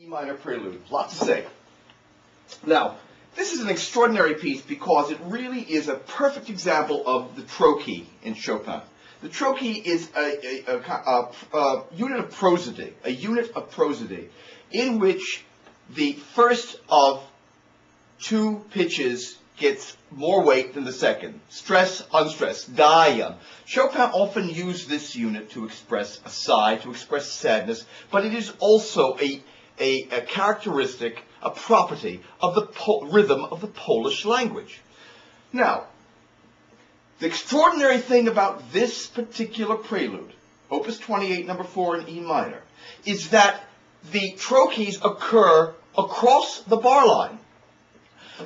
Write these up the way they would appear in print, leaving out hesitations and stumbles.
minor prelude. Lot to say. Now, this is an extraordinary piece because it really is a perfect example of the trochee in Chopin. The trochee is a unit of prosody, in which the first of two pitches gets more weight than the second. Stress, unstress, dia. Chopin often used this unit to express a sigh, to express sadness, but it is also a characteristic, a property of the rhythm of the Polish language. Now, the extraordinary thing about this particular prelude, Opus 28, number 4 in E minor, is that the trochees occur across the bar line,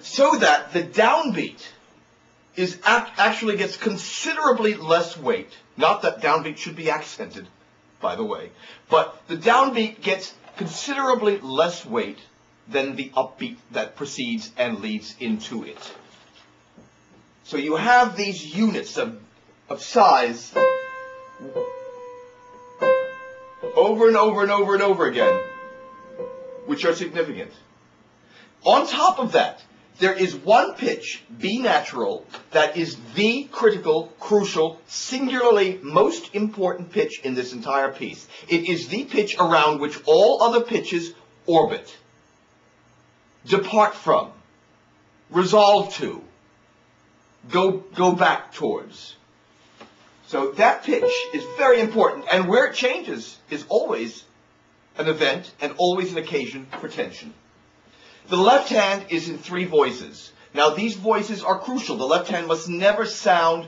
so that the downbeat actually gets considerably less weight. Not that downbeat should be accented, by the way, but the downbeat gets considerably less weight than the upbeat that precedes and leads into it. So you have these units of size over and over and over and over again, which are significant. On top of that, there is one pitch, B natural, that is the critical, crucial, singularly most important pitch in this entire piece. It is the pitch around which all other pitches orbit, depart from, resolve to, go back towards. So that pitch is very important, and where it changes is always an event and always an occasion for tension. The left hand is in three voices. Now these voices are crucial. The left hand must never sound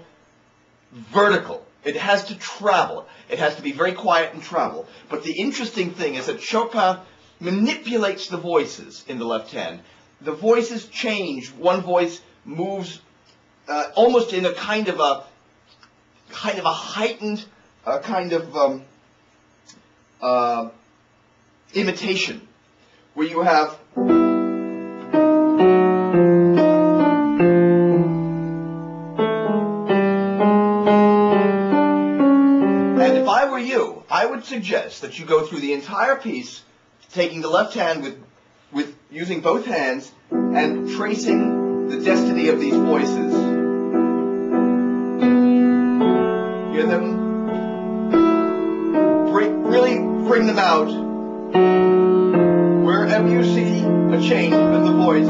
vertical. It has to travel. It has to be very quiet and travel. But the interesting thing is that Chopin manipulates the voices in the left hand. The voices change. One voice moves almost in a kind of a heightened imitation, where you have I would suggest that you go through the entire piece, taking the left hand with using both hands and tracing the destiny of these voices. Hear them? Really bring them out wherever you see a change in the voice.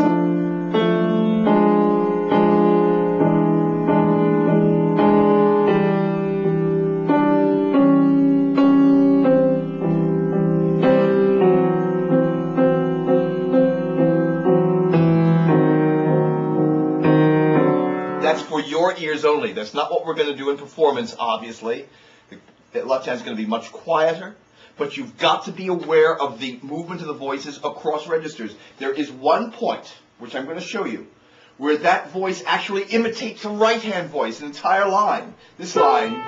Your ears only. That's not what we're going to do in performance, obviously. The left hand is going to be much quieter, but you've got to be aware of the movement of the voices across registers. There is one point, which I'm going to show you, where that voice actually imitates a right-hand voice, an entire line. This line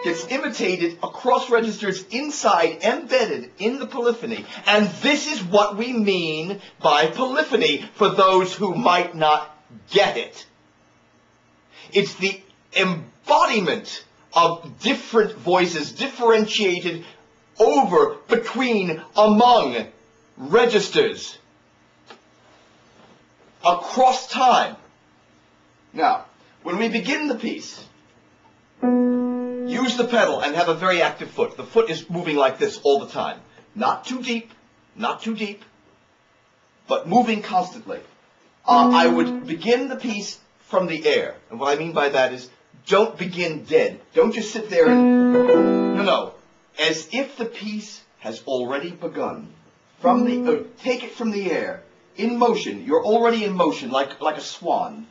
gets imitated across registers inside, embedded in the polyphony. And this is what we mean by polyphony for those who might not get it. It's the embodiment of different voices, differentiated over, between, among registers across time. Now, when we begin the piece, use the pedal and have a very active foot. The foot is moving like this all the time. Not too deep, but moving constantly. I would begin the piece from the air. And what I mean by that is, don't begin dead. Don't just sit there and... No. As if the piece has already begun. From the take it from the air. In motion. You're already in motion, like a swan.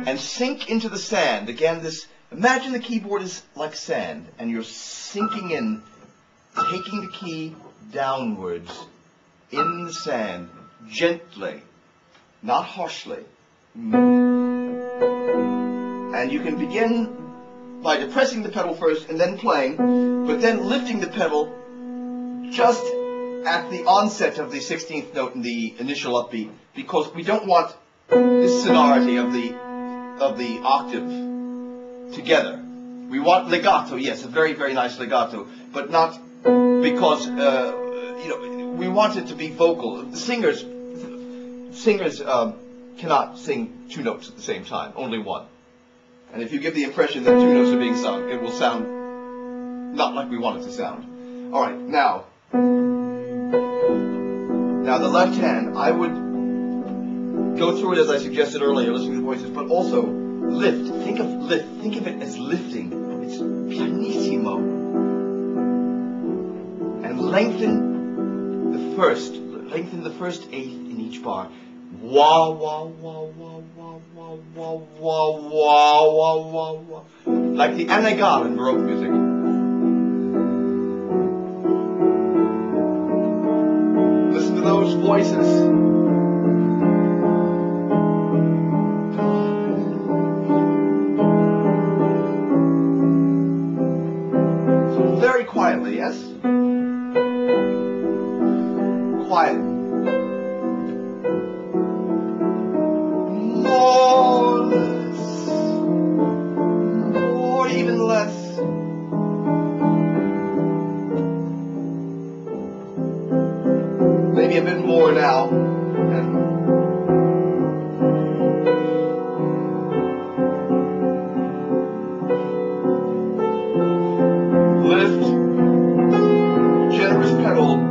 And sink into the sand. Again, imagine the keyboard is like sand, and you're sinking in, taking the key downwards in the sand, gently, not harshly. And you can begin by depressing the pedal first and then playing, but then lifting the pedal just at the onset of the 16th note in the initial upbeat, because we don't want this sonority of the the octave together. We want legato, yes, a very, very nice legato, but not because we want it to be vocal. Singers cannot sing two notes at the same time, only one. And if you give the impression that two notes are being sung, it will sound not like we want it to sound. All right, now the left hand, I would go through it as I suggested earlier, listening to the voices, but also lift. Think of lift. Think of it as lifting. It's pianissimo. And lengthen the first eighth in each bar. Wah, wah, wah, wah, wah, wah, wah, wah, wah, wah, wah, wah. Like the annegale in Baroque music. Listen to those voices. So very quietly, yes? Quiet. More, less, more, even less. Maybe a bit more now. And lift, generous pedal.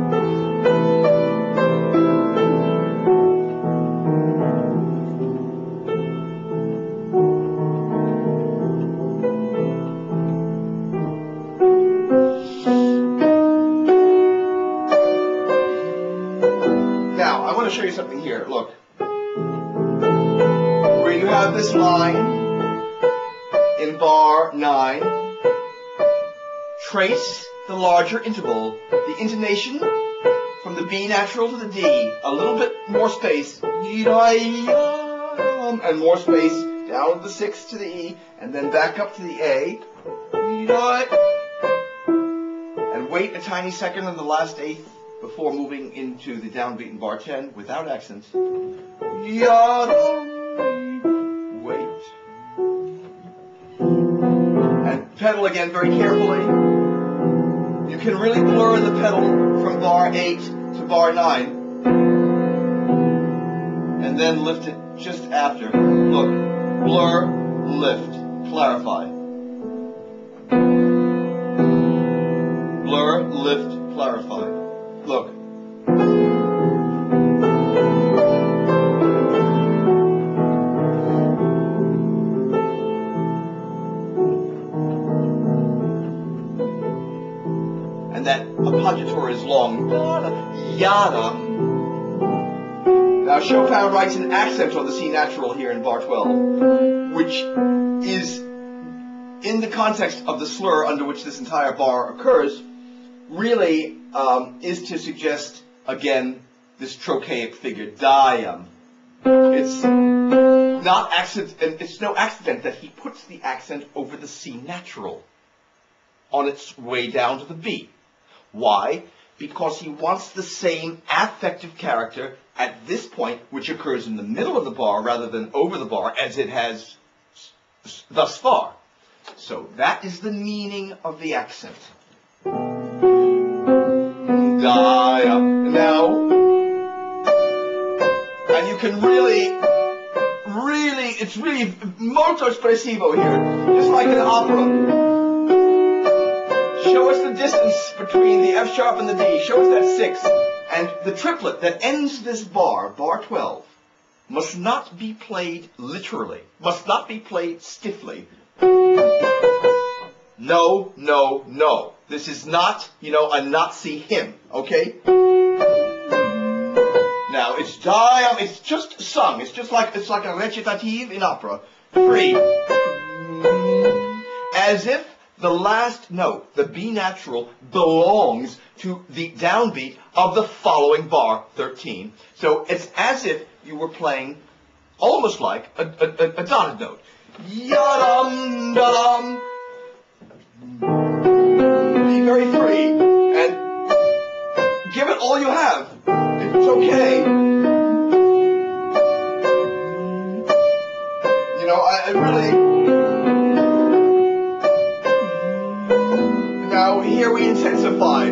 Now, I want to show you something here. Look. Where you have this line in bar 9, trace the larger interval, the intonation from the B natural to the D, a little bit more space, and more space down to the 6 to the E, and then back up to the A, and wait a tiny second on the last eighth before moving into the downbeat in bar 10 without accents. Wait. And pedal again very carefully. You can really blur the pedal from bar 8 to bar 9. And then lift it just after. Look. Blur, lift, clarify. Blur, lift, clarify. Look. And that appoggiatura is long. Yada. Now Chopin writes an accent on the C natural here in bar 12, which is in the context of the slur under which this entire bar occurs, really is to suggest, again, this trochaic figure, diam. It's not accident, and it's no accident that he puts the accent over the C natural on its way down to the B. Why? Because he wants the same affective character at this point, which occurs in the middle of the bar rather than over the bar, as it has thus far. So that is the meaning of the accent. Now, and you can really, it's really molto espressivo here, just like an opera. Show us the distance between the F sharp and the D. Show us that 6. And the triplet that ends this bar, bar 12, must not be played literally, must not be played stiffly. No, no, no. This is not, a Nazi hymn, okay? Now, it's diam, it's just sung. It's like a recitative in opera. Free. As if the last note, the B natural, belongs to the downbeat of the following bar, 13. So it's as if you were playing almost like a dotted note. Yadam-dam. Be very free and give it all you have. If it's okay. really. Now here we intensify.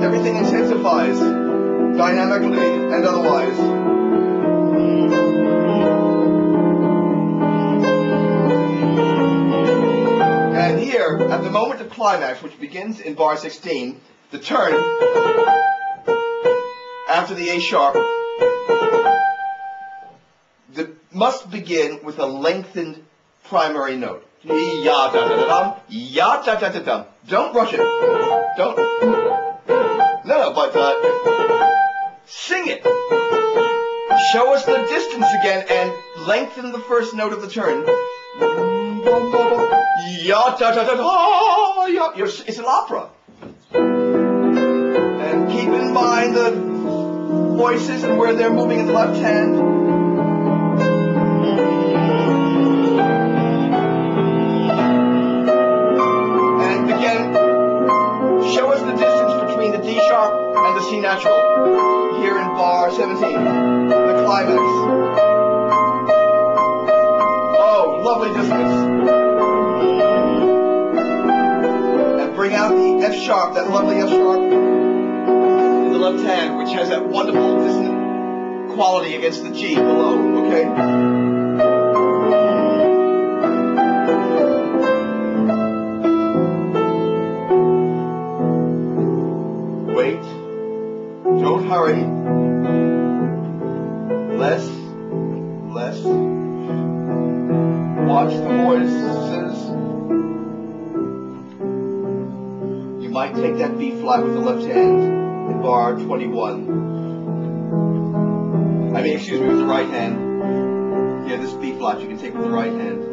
Everything intensifies, dynamically and otherwise. And here, at the moment of climax, which begins in bar 16, the turn after the A sharp must begin with a lengthened primary note. Ya da da da dum, ya da da da dum. Don't rush it. Don't. No, but sing it. Show us the distance again and lengthen the first note of the turn. Ya da da da da. Ya. It's an opera. And keep in mind the voices and where they're moving in the left hand. The D sharp and the C natural here in bar 17, the climax. Oh, lovely dissonance. And bring out the F sharp, that lovely F sharp in the left hand, which has that wonderful dissonant quality against the G below, okay? Wait, don't hurry, less, watch the voices. You might take that B flat with the left hand in bar 21. Excuse me, with the right hand. Yeah, this B flat you can take with the right hand.